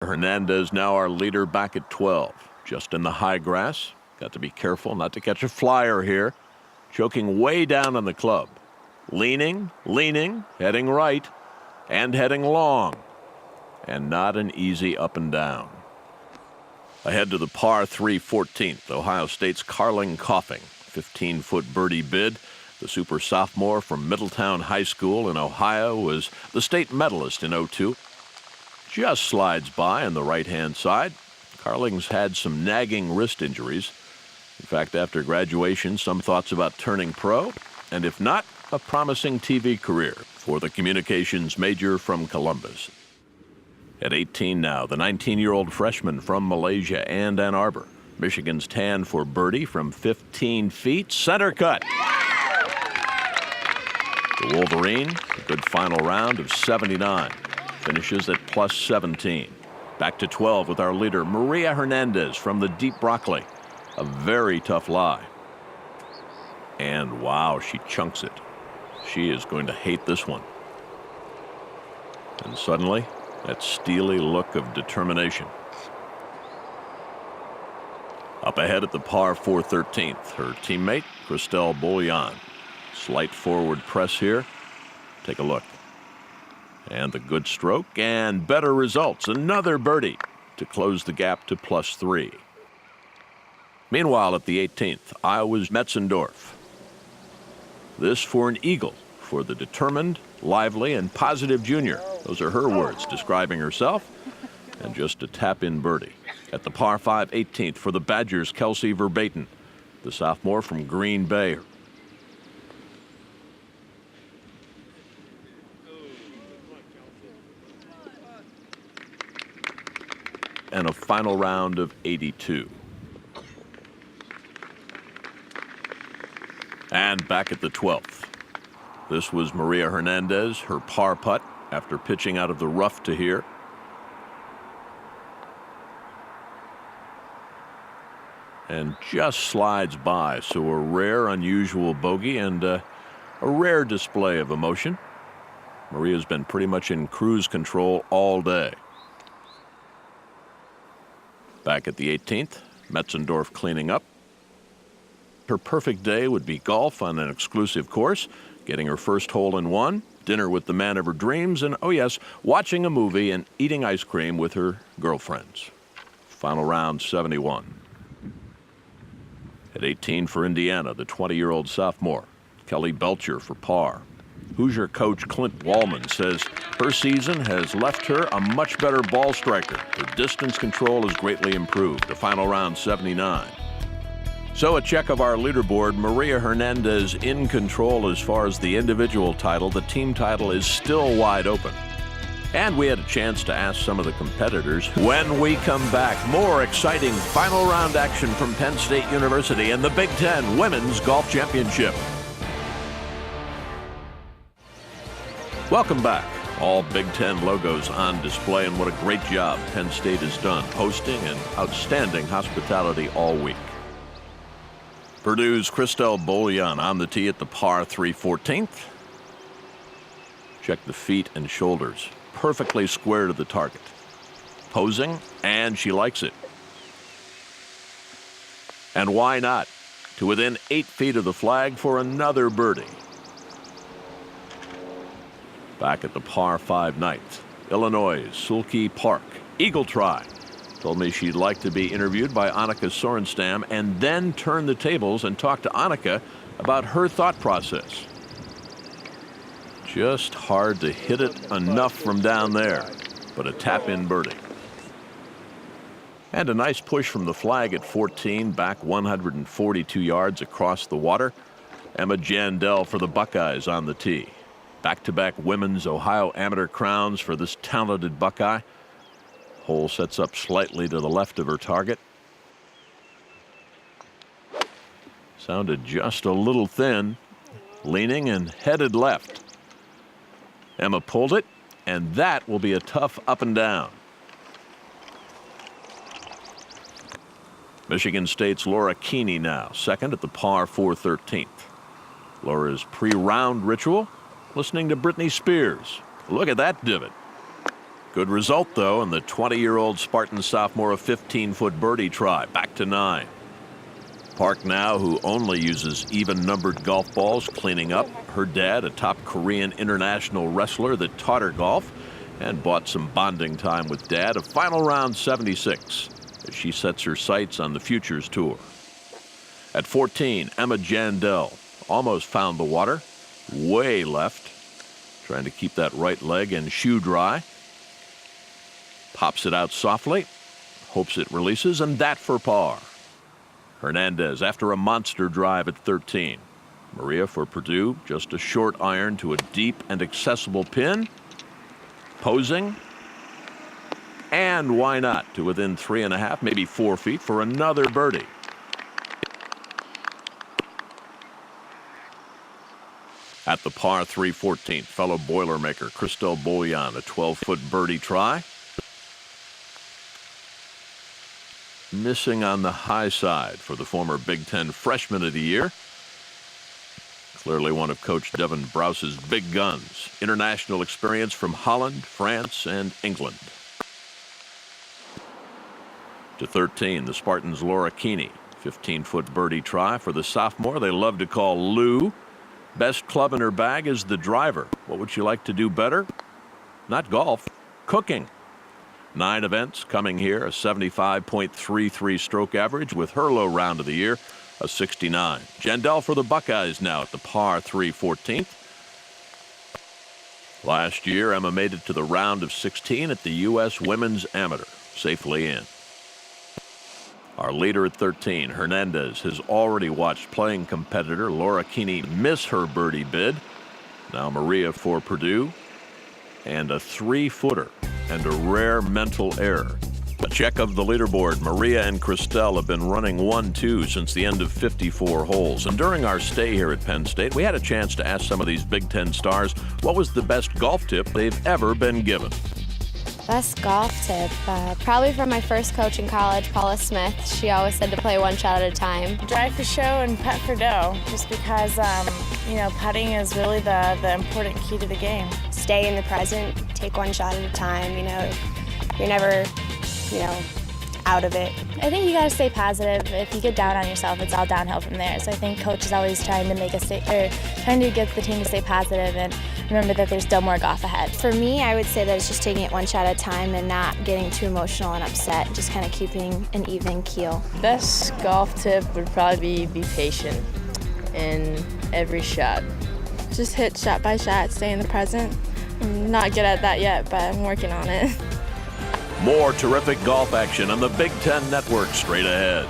Hernandez now our leader back at 12. Just in the high grass. Got to be careful not to catch a flyer here. Choking way down on the club. Leaning, heading right, and heading long. And not an easy up and down. Ahead to the par 3 14th, Ohio State's Carling Coughing. 15-foot birdie bid. The super sophomore from Middletown High School in Ohio was the state medalist in '02. Just slides by on the right-hand side. Carling's had some nagging wrist injuries. In fact, after graduation, some thoughts about turning pro, and if not, a promising TV career for the communications major from Columbus. At 18 now, the 19-year-old freshman from Malaysia and Ann Arbor. Michigan's tan for birdie from 15 feet, center cut. The Wolverine, a good final round of 79, finishes at plus 17. Back to 12 with our leader, Maria Hernandez from the deep Broccoli. A very tough lie. And wow, she chunks it. She is going to hate this one. And suddenly, that steely look of determination. Up ahead at the par 4 13th, her teammate, Christelle Bouillon. Slight forward press here. Take a look. And the good stroke and better results. Another birdie to close the gap to plus 3. Meanwhile, at the 18th, Iowa's Metzendorf. This for an eagle for the determined, lively, and positive junior. Those are her words describing herself. And just a tap-in birdie. At the par 5 18th for the Badgers, Kelsey Verbaeten, the sophomore from Green Bay. And a final round of 82. And back at the 12th. This was Maria Hernandez, her par putt after pitching out of the rough to here. And just slides by, so a rare, unusual bogey and a rare display of emotion. Maria's been pretty much in cruise control all day. Back at the 18th, Metzendorf cleaning up. Her perfect day would be golf on an exclusive course, getting her first hole-in-one, dinner with the man of her dreams, and, oh yes, watching a movie and eating ice cream with her girlfriends. Final round 71. At 18 for Indiana, the 20-year-old sophomore, Kelly Belcher for par. Hoosier coach Clint Wallman says her season has left her a much better ball striker. Her distance control has greatly improved. The final round 79. So a check of our leaderboard, Maria Hernandez in control as far as the individual title. The team title is still wide open. And we had a chance to ask some of the competitors. When we come back, more exciting final round action from Penn State University and the Big Ten Women's Golf Championship. Welcome back. All Big Ten logos on display, and what a great job Penn State has done hosting and outstanding hospitality all week. Purdue's Christelle Bouillon on the tee at the par 3 14th. Check the feet and shoulders. Perfectly square to the target. Posing, and she likes it. And why not? To within 8 feet of the flag for another birdie. Back at the par 5 ninth, Illinois' Sulky Park. Eagle try. Told me she'd like to be interviewed by Annika Sorenstam and then turn the tables and talk to Annika about her thought process. Just hard to hit it enough from down there, but a tap-in birdie. And a nice push from the flag at 14, back 142 yards across the water. Emma Jandel for the Buckeyes on the tee. Back-to-back women's Ohio amateur crowns for this talented Buckeye. Hole sets up slightly to the left of her target. Sounded just a little thin. Leaning and headed left. Emma pulled it, and that will be a tough up and down. Michigan State's Laura Keeney now, second at the par 4 13th. Laura's pre-round ritual, listening to Britney Spears. Look at that divot. Good result, though, in the 20-year-old Spartan sophomore a 15-foot birdie try, back to 9. Park now, who only uses even-numbered golf balls, cleaning up. Her dad, a top Korean international wrestler that taught her golf and bought some bonding time with Dad. A final round 76 as she sets her sights on the Futures Tour. At 14, Emma Jandel almost found the water, way left, trying to keep that right leg and shoe dry. Pops it out softly, hopes it releases, and that for par. Hernandez after a monster drive at 13. Maria for Purdue, just a short iron to a deep and accessible pin. Posing. And why not to within 3.5, maybe 4 feet for another birdie. At the par 3 14th, fellow Boilermaker Christelle Bouillon, a 12-foot birdie try. Missing on the high side for the former Big Ten Freshman of the Year. Clearly one of Coach Devin Browse's big guns. International experience from Holland, France, and England. To 13, the Spartans' Laura Keeney. 15-foot birdie try for the sophomore they love to call Lou. Best club in her bag is the driver. What would she like to do better? Not golf, cooking. 9 events coming here, a 75.33 stroke average with her low round of the year, a 69. Jandel for the Buckeyes now at the par 3 14th. Last year, Emma made it to the round of 16 at the U.S. Women's Amateur, safely in. Our leader at 13, Hernandez, has already watched playing competitor Laura Keeney miss her birdie bid. Now Maria for Purdue, and a 3-footer and a rare mental error. A check of the leaderboard. Maria and Christelle have been running 1-2 since the end of 54 holes. And during our stay here at Penn State, we had a chance to ask some of these Big Ten stars what was the best golf tip they've ever been given. Best golf tip? Probably from my first coach in college, Paula Smith. She always said to play one shot at a time. Drive for show and putt for dough, just because, putting is really the important key to the game. Stay in the present, take one shot at a time, you're never, out of it. I think you got to stay positive. If you get down on yourself, it's all downhill from there. So I think coach is always trying to trying to get the team to stay positive and remember that there's still more golf ahead. For me, I would say that it's just taking it one shot at a time and not getting too emotional and upset, just kind of keeping an even keel. Best golf tip would probably be patient in every shot. Just hit shot by shot, stay in the present. I'm not good at that yet, but I'm working on it. More terrific golf action on the Big Ten Network straight ahead.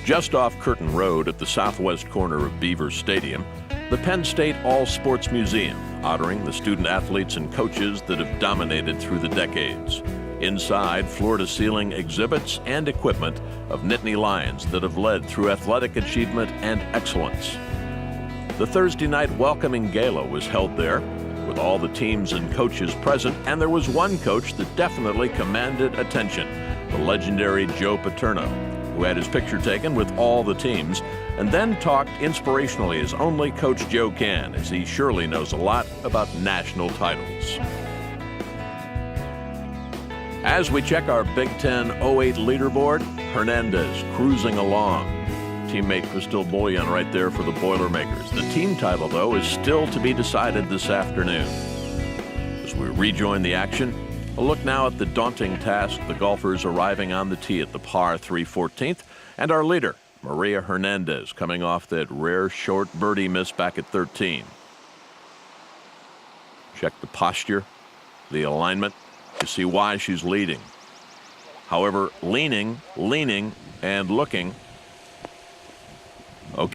Just off Curtin Road at the southwest corner of Beaver Stadium, the Penn State All Sports Museum, honoring the student athletes and coaches that have dominated through the decades. Inside, floor-to-ceiling exhibits and equipment of Nittany Lions that have led through athletic achievement and excellence. The Thursday night welcoming gala was held there, with all the teams and coaches present, and there was one coach that definitely commanded attention, the legendary Joe Paterno, who had his picture taken with all the teams, and then talked inspirationally as only Coach Joe can, as he surely knows a lot about national titles. As we check our Big Ten 08 leaderboard, Hernandez cruising along. Teammate Christelle Bouillon right there for the Boilermakers. The team title, though, is still to be decided this afternoon. As we rejoin the action, a look now at the daunting task, the golfers arriving on the tee at the par 3 14th, and our leader, Maria Hernandez, coming off that rare short birdie miss back at 13. Check the posture, the alignment, to see why she's leading. However, leaning, and looking,